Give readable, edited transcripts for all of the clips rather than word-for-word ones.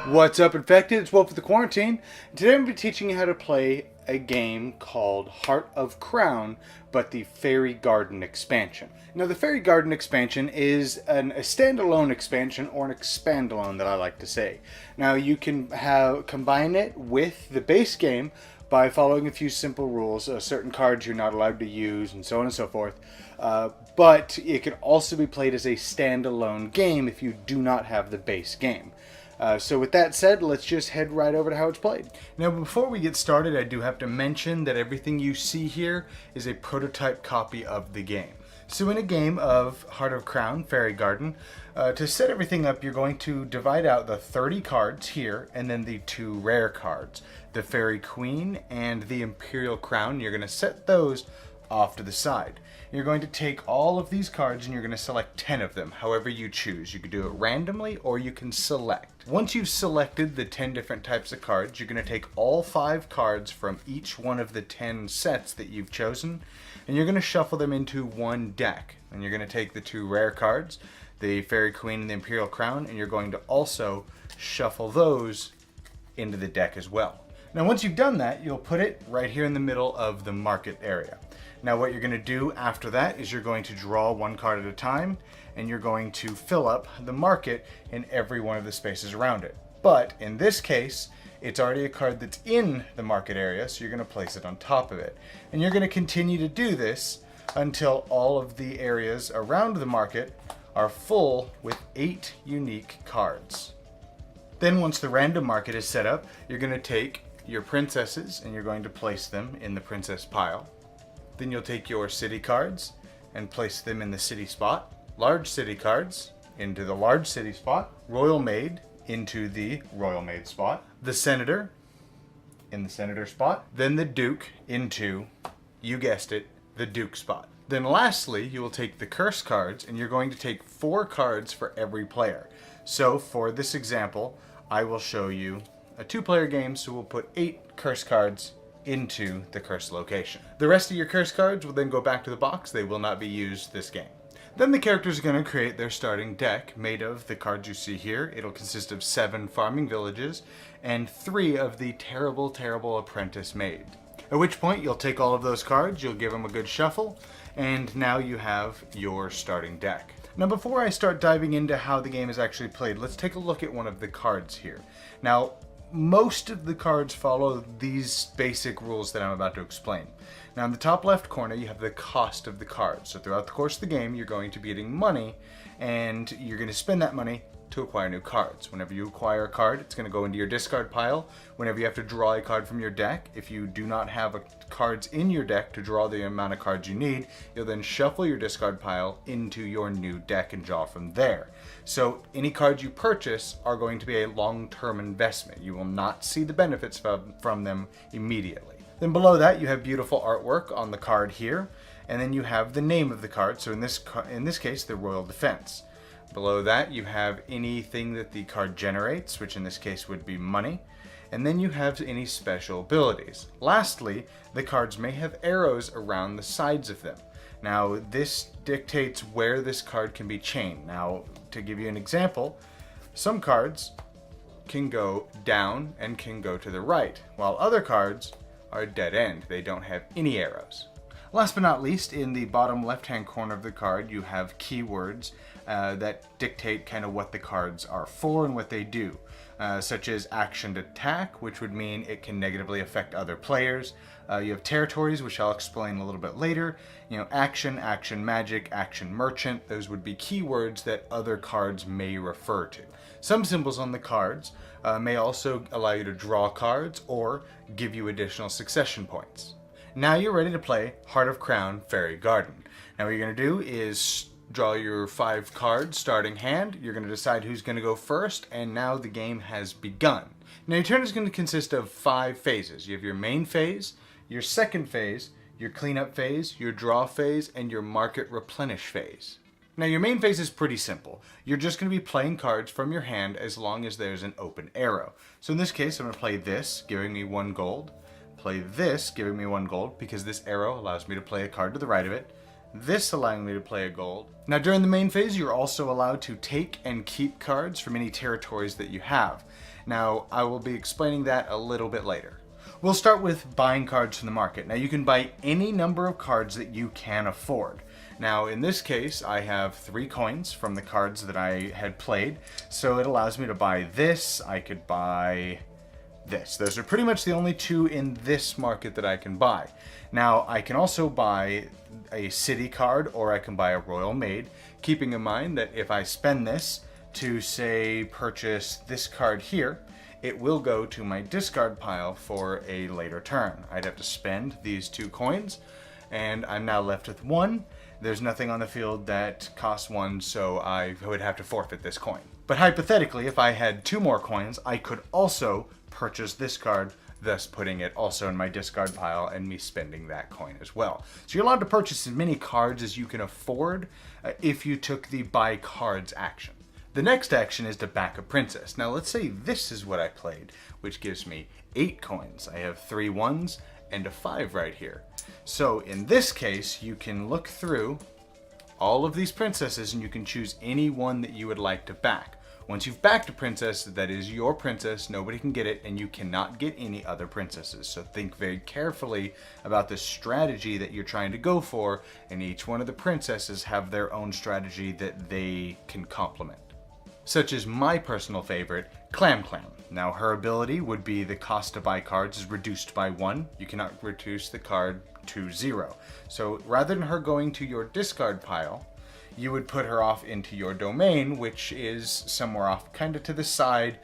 What's up, Infected? It's Wolf of the Quarantine. Today I'm going to be teaching you how to play a game called Heart of Crown, but the Fairy Garden expansion. Now, the Fairy Garden expansion is a standalone expansion, or an expandalone that I like to say. Now, you can combine it with the base game by following a few simple rules, certain cards you're not allowed to use, and so on and so forth. But it can also be played as a standalone game if you do not have the base game. So with that said, let's just head right over to how it's played. Now, before we get started, I do have to mention that everything you see here is a prototype copy of the game. So in a game of Heart of Crown, Fairy Garden, to set everything up, you're going to divide out the 30 cards here, and then the 2 rare cards, the Fairy Queen and the Imperial Crown. You're going to set those off to the side. You're going to take all of these cards and you're going to select 10 of them, however you choose. You can do it randomly or you can select. Once you've selected the 10 different types of cards, you're going to take all 5 cards from each one of the 10 sets that you've chosen, and you're going to shuffle them into one deck. And you're going to take the 2 rare cards, the Fairy Queen and the Imperial Crown, and you're going to also shuffle those into the deck as well. Now, once you've done that, you'll put it right here in the middle of the market area. Now, what you're going to do after that is you're going to draw 1 card at a time, and you're going to fill up the market in every one of the spaces around it. But in this case, it's already a card that's in the market area, so you're going to place it on top of it. And you're going to continue to do this until all of the areas around the market are full with 8 unique cards. Then once the random market is set up, you're going to take your princesses and you're going to place them in the princess pile. Then you'll take your city cards and place them in the city spot. Large city cards into the large city spot. Royal maid into the royal maid spot. The senator in the senator spot. Then the duke into, you guessed it, the duke spot. Then lastly, you will take the curse cards and you're going to take 4 cards for every player. So for this example, I will show you a 2-player game, so we'll put 8 curse cards into the curse location. The rest of your curse cards will then go back to the box. They will not be used this game. Then the characters are going to create their starting deck made of the cards you see here. It'll consist of 7 farming villages and 3 of the terrible, terrible apprentice maid. At which point you'll take all of those cards, you'll give them a good shuffle, and now you have your starting deck. Now, before I start diving into how the game is actually played, let's take a look at one of the cards here. Now, most of the cards follow these basic rules that I'm about to explain. Now, in the top left corner, you have the cost of the cards. So throughout the course of the game, you're going to be getting money, and you're going to spend that money to acquire new cards. Whenever you acquire a card, it's going to go into your discard pile. Whenever you have to draw a card from your deck, if you do not have cards in your deck to draw the amount of cards you need, you'll then shuffle your discard pile into your new deck and draw from there. So any cards you purchase are going to be a long-term investment. You will not see the benefits from them immediately. Then below that, you have beautiful artwork on the card here, and then you have the name of the card. So in this case, the Royal Defense. Below that, you have anything that the card generates, which in this case would be money. And then you have any special abilities. Lastly, the cards may have arrows around the sides of them. Now, this dictates where this card can be chained. Now, to give you an example, some cards can go down and can go to the right, while other cards are dead end. They don't have any arrows. Last but not least, in the bottom left-hand corner of the card, you have keywords that dictate kind of what the cards are for and what they do, such as action to attack, which would mean it can negatively affect other players. You have territories, which I'll explain a little bit later. You know, action, action magic, action merchant. Those would be keywords that other cards may refer to. Some symbols on the cards may also allow you to draw cards or give you additional succession points. Now you're ready to play Heart of Crown Fairy Garden. Now what you're going to do is draw your 5 cards starting hand. You're going to decide who's going to go first, and now the game has begun. Now your turn is going to consist of 5 phases. You have your main phase, your second phase, your cleanup phase, your draw phase, and your market replenish phase. Now your main phase is pretty simple. You're just going to be playing cards from your hand as long as there's an open arrow. So in this case, I'm going to play this, giving me 1 gold. Play this, giving me 1 gold, because this arrow allows me to play a card to the right of it. This allowing me to play a gold. Now during the main phase, you're also allowed to take and keep cards from any territories that you have. Now, I will be explaining that a little bit later. We'll start with buying cards from the market. Now, you can buy any number of cards that you can afford. Now, in this case, I have 3 coins from the cards that I had played, so it allows me to buy this. I could buy this. Those are pretty much the only 2 in this market that I can buy. Now, I can also buy a city card, or I can buy a Royal Maid, keeping in mind that if I spend this to, say, purchase this card here, it will go to my discard pile for a later turn. I'd have to spend these 2 coins, and I'm now left with 1. There's nothing on the field that costs 1, so I would have to forfeit this coin. But hypothetically, if I had 2 more coins, I could also purchase this card, thus putting it also in my discard pile and me spending that coin as well. So you're allowed to purchase as many cards as you can afford if you took the buy cards action. The next action is to back a princess. Now let's say this is what I played, which gives me 8 coins. I have 3 1s and a 5 right here. So in this case, you can look through all of these princesses and you can choose any one that you would like to back. Once you've backed a princess, that is your princess, nobody can get it, and you cannot get any other princesses. So think very carefully about the strategy that you're trying to go for, and each one of the princesses have their own strategy that they can complement. Such as my personal favorite, Clam Clam. Now her ability would be the cost to buy cards is reduced by 1. You cannot reduce the card to 0. So rather than her going to your discard pile, you would put her off into your domain, which is somewhere off kind of to the side,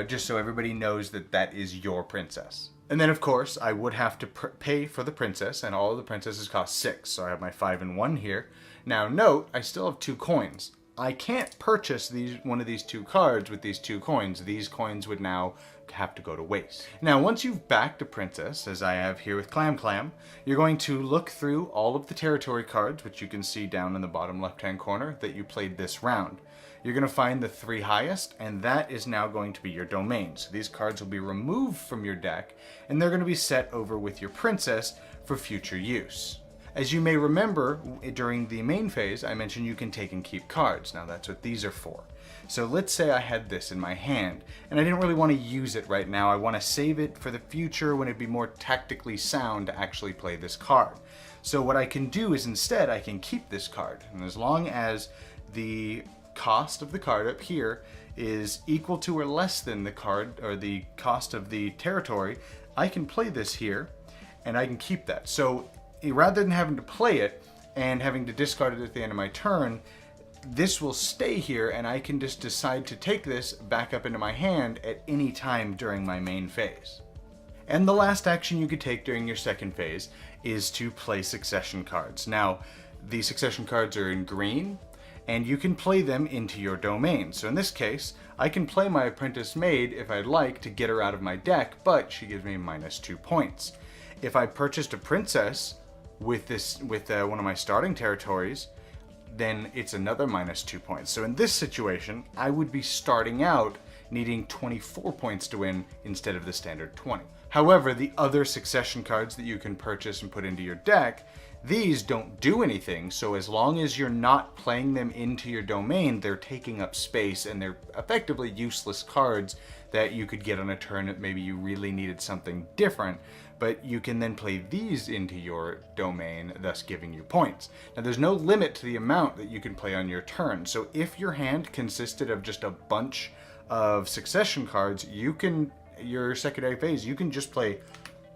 just so everybody knows that that is your princess. And then of course I would have to pay for the princess, and all of the princesses cost 6, so I have my 5 and 1 here. Now note, I still have 2 coins. I can't purchase one of these 2 cards with these 2 coins. These coins would now have to go to waste. Now, once you've backed a princess, as I have here with Clam Clam, you're going to look through all of the territory cards, which you can see down in the bottom left-hand corner, that you played this round. You're going to find the 3 highest, and that is now going to be your domain. So these cards will be removed from your deck, and they're going to be set over with your princess for future use. As you may remember, during the main phase, I mentioned you can take and keep cards. Now that's what these are for. So let's say I had this in my hand, and I didn't really want to use it right now. I want to save it for the future when it'd be more tactically sound to actually play this card. So what I can do is instead I can keep this card, and as long as the cost of the card up here is equal to or less than the card or the cost of the territory, I can play this here, and I can keep that. So rather than having to play it and having to discard it at the end of my turn, this will stay here and I can just decide to take this back up into my hand at any time during my main phase. And the last action you could take during your second phase is to play succession cards. Now, the succession cards are in green, and you can play them into your domain. So in this case, I can play my Apprentice Maid if I'd like to get her out of my deck, but she gives me -2 points. If I purchased a princess with one of my starting territories, then it's another -2 points. So in this situation, I would be starting out needing 24 points to win instead of the standard 20. However, the other succession cards that you can purchase and put into your deck, these don't do anything, so as long as you're not playing them into your domain, they're taking up space and they're effectively useless cards that you could get on a turn that maybe you really needed something different, but you can then play these into your domain, thus giving you points. Now there's no limit to the amount that you can play on your turn, so if your hand consisted of just a bunch of succession cards, your secondary phase, you can just play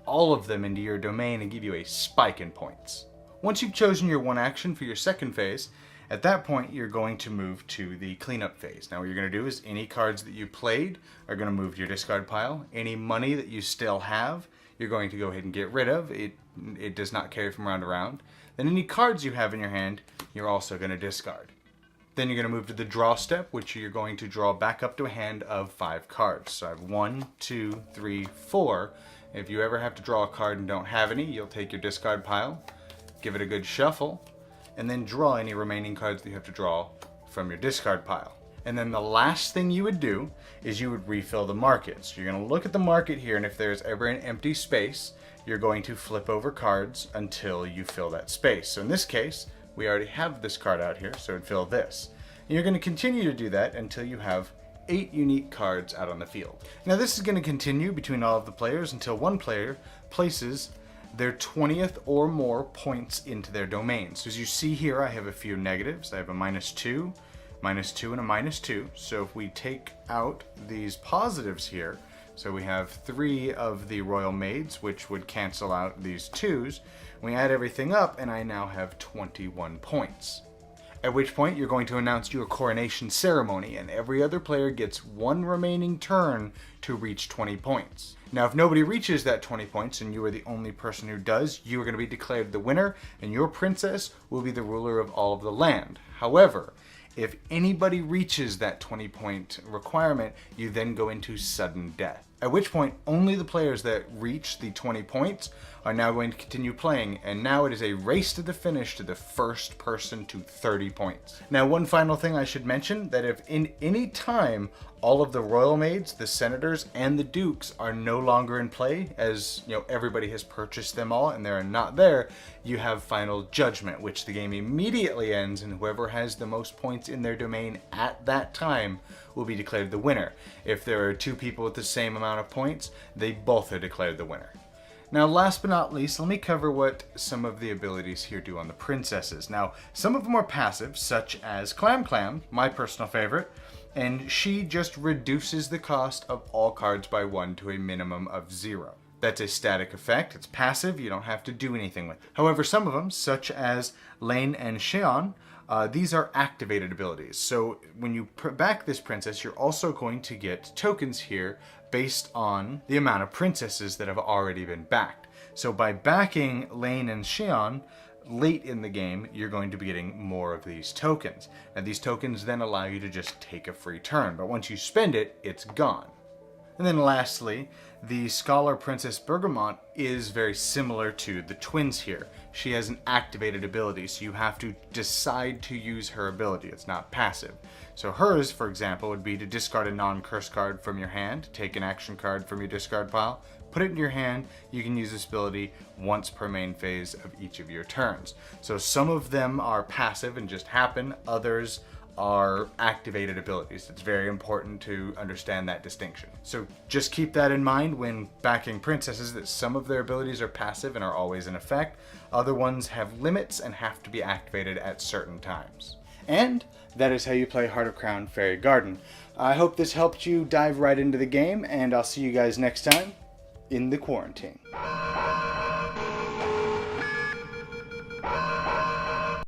all of them into your domain and give you a spike in points. Once you've chosen your one action for your second phase, at that point you're going to move to the cleanup phase. Now what you're going to do is any cards that you played are going to move to your discard pile. Any money that you still have, you're going to go ahead and get rid of. It does not carry from round to round. Then any cards you have in your hand, you're also going to discard. Then you're going to move to the draw step, which you're going to draw back up to a hand of 5 cards. So I have 1, 2, 3, 4. If you ever have to draw a card and don't have any, you'll take your discard pile, give it a good shuffle, and then draw any remaining cards that you have to draw from your discard pile. And then the last thing you would do is you would refill the market. So you're going to look at the market here, and if there's ever an empty space, you're going to flip over cards until you fill that space. So in this case, we already have this card out here, so it'd fill this. And you're going to continue to do that until you have 8 unique cards out on the field. Now this is going to continue between all of the players until one player places their 20th or more points into their domain. So as you see here, I have a few negatives. I have a -2, -2, and a -2. So if we take out these positives here, so we have 3 of the Royal Maids, which would cancel out these 2s. We add everything up, and I now have 21 points. At which point, you're going to announce your coronation ceremony, and every other player gets 1 remaining turn to reach 20 points. Now, if nobody reaches that 20 points, and you are the only person who does, you are going to be declared the winner, and your princess will be the ruler of all of the land. However, if anybody reaches that 20-point requirement, you then go into sudden death. At which point, only the players that reach the 20 points are now going to continue playing, and now it is a race to the finish to the first person to 30 points. Now, one final thing I should mention, that if in any time all of the Royal Maids, the Senators, and the Dukes are no longer in play, as everybody has purchased them all and they're not there, you have Final Judgment, which the game immediately ends, and whoever has the most points in their domain at that time will be declared the winner. If there are 2 people with the same amount of points, they both are declared the winner. Now, last but not least, let me cover what some of the abilities here do on the princesses. Now, some of them are passive, such as Clam Clam, my personal favorite, and she just reduces the cost of all cards by 1 to a minimum of 0. That's a static effect, it's passive, you don't have to do anything with it. However, some of them, such as Lane and Xian, these are activated abilities. So when you back this princess, you're also going to get tokens here based on the amount of princesses that have already been backed. So by backing Lane and Xian late in the game, you're going to be getting more of these tokens. And these tokens then allow you to just take a free turn. But once you spend it, it's gone. And then lastly, the Scholar Princess Bergamot is very similar to the twins here. She has an activated ability, so you have to decide to use her ability. It's not passive. So hers, for example, would be to discard a non-curse card from your hand, take an action card from your discard pile, put it in your hand. You can use this ability once per main phase of each of your turns. So some of them are passive and just happen, others are activated abilities. It's very important to understand that distinction. So just keep that in mind when backing princesses, that some of their abilities are passive and are always in effect. Other ones have limits and have to be activated at certain times. And that is how you play Heart of Crown Fairy Garden. I hope this helped you dive right into the game, and I'll see you guys next time in the quarantine.